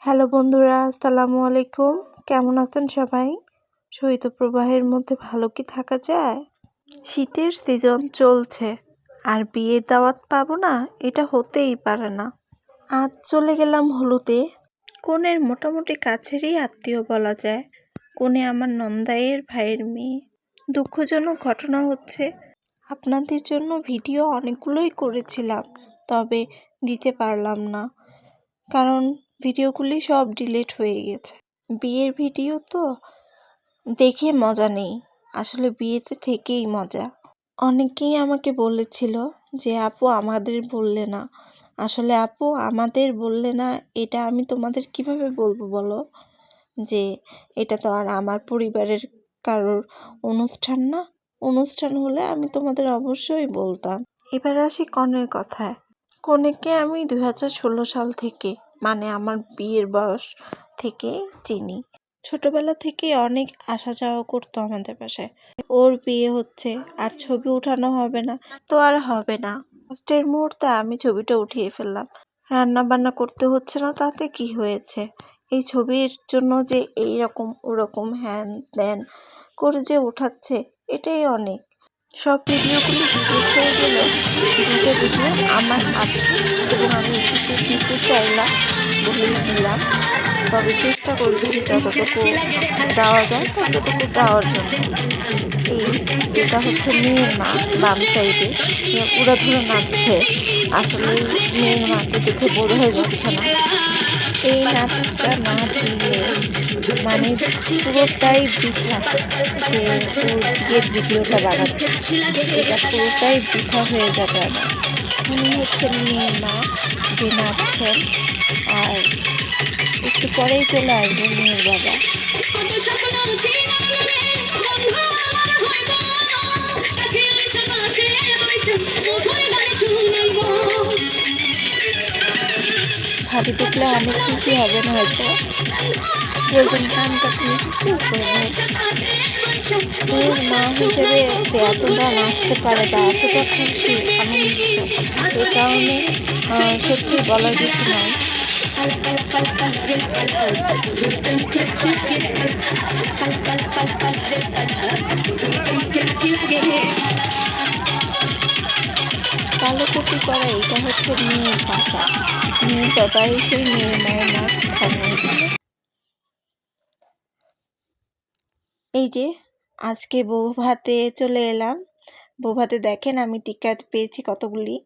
Hello বন্ধুরা, আসসালামু আলাইকুম। কেমন আছেন সবাই? শৈত্যপ্রবাহের মধ্যে ভালো কি থাকা যায়? শীতের সিজন চলছে আর বিয়ের দাওয়াত পাবো না, এটা হতেই পারে না। আজ চলে গেলাম হলুদে। কনের মোটামুটি কাছেরই আত্মীয় বলা যায়। কনে আমার নন্দাইয়ের ভাইয়ের মেয়ে। দুঃখজনক ঘটনা হচ্ছে, আপনাদের জন্য ভিডিও অনেকগুলোই করেছিলাম, তবে দিতে পারলাম না, কারণ ভিডিওগুলি সব ডিলিট হয়ে গেছে। বিয়ের ভিডিও তো দেখে মজা নেই, আসলে বিয়েতে থেকেই মজা। অনেকেই আমাকে বলেছিল যে আপু আমাদের বললে না। আসলে আপু আমাদের বললে না, এটা আমি তোমাদের কিভাবে বলবো বলো, যে এটা তো আর আমার পরিবারের কারোর অনুষ্ঠান না। অনুষ্ঠান হলে আমি তোমাদের অবশ্যই বলতাম। এবার আসি কনের কথায়। কনেকে আমি 2016 সাল থেকে, মানে আমার বিয়ের বয়স থেকে চিনি। ছোটবেলা থেকে অনেক আসা যাওয়া করতো আমাদের বাসায়। ওর বিয়ে হচ্ছে আর ছবি উঠানো হবে না, তো আর হবে না। কষ্টের মুহূর্তে আমি ছবিটা উঠিয়ে ফেললাম। রান্না বান্না করতে হচ্ছে না, তাতে কি হয়েছে? এই ছবির জন্য যে এইরকম ওরকম হ্যান ত্যান করে যে উঠাচ্ছে, এটাই অনেক। সব ভিডিওগুলো ডিলিট হয়ে গেলেও দুটো ভিডিও আমার আছে এবং আমি দিতে চাইলাম বলেই দিলাম। তবে চেষ্টা করছি যতটুকু দেওয়া যায় ততটুকু দেওয়ার জন্য। এটা হচ্ছে মেয়ের মা, বাম সাইডে উড়াধুরা নাচছে। আসলে মেয়ের মাকে দেখে বোধ হয়ে যাচ্ছে না। এই নাচটা না দিলে মানে পুরোটাই বৃথা, যে ওর বিয়ের ভিডিওটা বানাচ্ছে, এটা পুরোটাই বৃথা হয়ে যাবে আমার। উনি হচ্ছেন মেয়ের মা যে নাচছেন, আর একটু পরেই চলে আসবে মেয়ের বাবা। ভাবি দেখলে অনেক খুশি হবেন, হয়তো বলবেন কানটা তুমি কি করছো। মেয়ের মা হিসেবে যে এতটা নাচতে পারে বা এতটা খুশি আনন্দিত, এ কারণে সত্যি বলার কিছু নাই। কালো টুপি পরা এটা হচ্ছে মেয়ের বাবা। মেয়ের বাবা এসে মেয়ের মায়ের নাচ থামিয়ে দিল। এই যে আজকে বউ ভাতে চলে এলাম। বউ ভাতে দেখেন আমি টিক্কা পেয়েছি কতগুলি।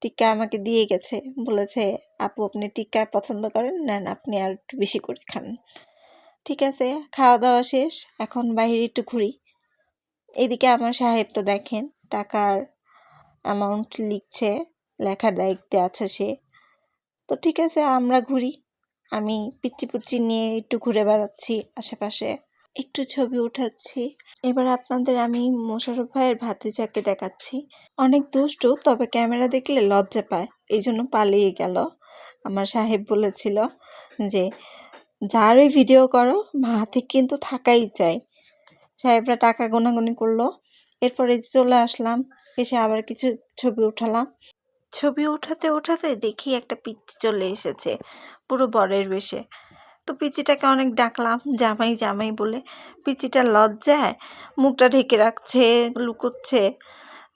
টিক্কা আমাকে দিয়ে গেছে, বলেছে আপু আপনি টিক্কা পছন্দ করেন, নেন আপনি আর একটু বেশি করে খান। ঠিক আছে, খাওয়া দাওয়া শেষ, এখন বাইরে একটু ঘুরি। এদিকে আমার সাহেব তো দেখেন টাকার অ্যামাউন্ট লিখছে, লেখার দায়িত্বে আছে সে। তো ঠিক আছে, আমরা ঘুরি। আমি পিচ্চি পুচ্চি নিয়ে একটু ঘুরে বেড়াচ্ছি আশেপাশে, একটু ছবি উঠাচ্ছি। এবার আপনাদের আমি মোশাররফ ভাইয়ের ভাতিজাকে দেখাচ্ছি। অনেক দুষ্টু, তবে ক্যামেরা দেখলে লজ্জা পায়, এই জন্য পালিয়ে গেল। আমার সাহেব বলেছিল যে যারই ভিডিও করো হাতে কিন্তু থাকাই চাই। সাহেবরা টাকা গোনাগুনি করলো। এরপরে চলে আসলাম, এসে আবার কিছু ছবি উঠালাম। ছবি উঠাতে উঠাতে দেখি একটা পিচ্চি চলে এসেছে পুরো বরের বেশে। তো পিচিটাকে অনেক ডাকলাম জামাই জামাই বলে। পিচিটা লজ্জায় মুখটা ঢেকে রাখছে, লুকোচ্ছে,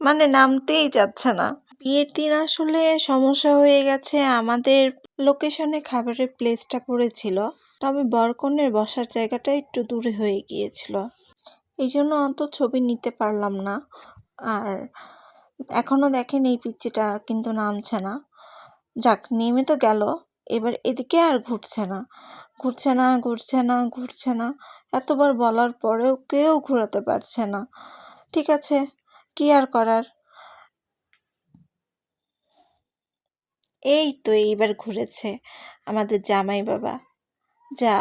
মানে নামতেই যাচ্ছে না। বিয়ের দিন আসলে সমস্যা হয়ে গেছে, আমাদের লোকেশনে খাবারের প্লেসটা পড়েছিল, তবে বরকনের বসার জায়গাটা একটু দূরে হয়ে গিয়েছিল, এই জন্য অত ছবি নিতে পারলাম না। আর এখনও দেখেন এই পিচ্চিটা কিন্তু নামছে না। যাক, নেমে তো গেল, এবার এদিকে আর ঘুরছে না, ঘুরছে না, ঘুরছে না, ঘুরছে না। এতবার বলার পরেও কেউ ঘোরাতে পারছে না। ঠিক আছে, কি আর করার। এই তো এইবার ঘুরেছে আমাদের জামাই বাবা। যা,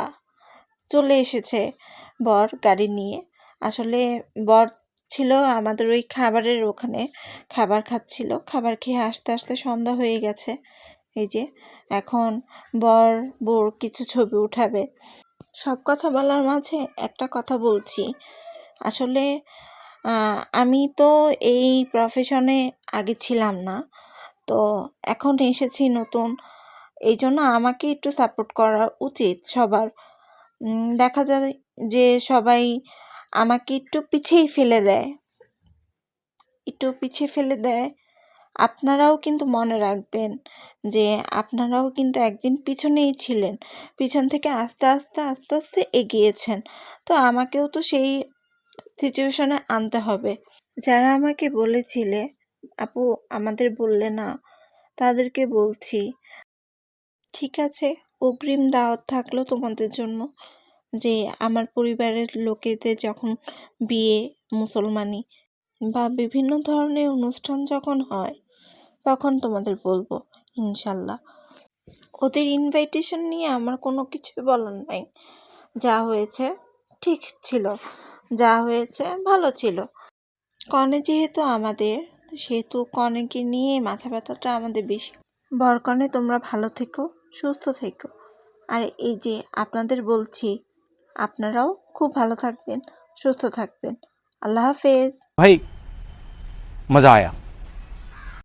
চলে এসেছে বর গাড়ি নিয়ে। আসলে বর ছিল আমাদের ওই খাবারের ওখানে, খাবার খাচ্ছিল। খাবার খেয়ে আস্তে আস্তে সন্ধ্যা হয়ে গেছে। এই যে এখন বর বউর কিছু ছবি উঠাবে। সব কথা বলার মাঝে একটা কথা বলছি। আসলে আমি তো এই প্রফেশনে আগে ছিলাম না, তো এখন এসেছি নতুন। এই জন্য আমাকে একটু সাপোর্ট করা উচিত সবার। দেখা যায় যে সবাই আমাকে একটু পিছিয়ে ফেলে দেয়, আপনারাও কিন্তু মনে রাখবেন যে আপনারাও কিন্তু একদিন পিছনেই ছিলেন, পিছন থেকে আস্তে আস্তে আস্তে আস্তে এগিয়েছেন। তো আমাকেও তো সেই সিচুয়েশনে আনতে হবে। যারা আমাকে বলেছিলে আপু আমাদের বললে না, তাদেরকে বলছি ঠিক আছে, অগ্রিম দাওয়াত থাকলো তোমাদের জন্য, যে আমার পরিবারের লোকেদের যখন বিয়ে, মুসলমানি বা বিভিন্ন ধরনের অনুষ্ঠান যখন হয় তখন তোমাদের বলবো ইনশাল্লাহ। ওদের ইনভাইটেশন নিয়ে আমার কোনো কিছু বলার নাই। যা হয়েছে ঠিক ছিল, যা হয়েছে ভালো ছিল। কনে যেহেতু আমাদের, সেহেতু কনেকে নিয়ে মাথা ব্যথাটা আমাদের বেশি। বরকনে তোমরা ভালো থেকো, সুস্থ থেকো। আর এই যে আপনাদের বলছি, আপনারাও খুব ভালো থাকবেন, সুস্থ থাকবেন। আল্লাহ হাফেজ। भाई मज़ा आया।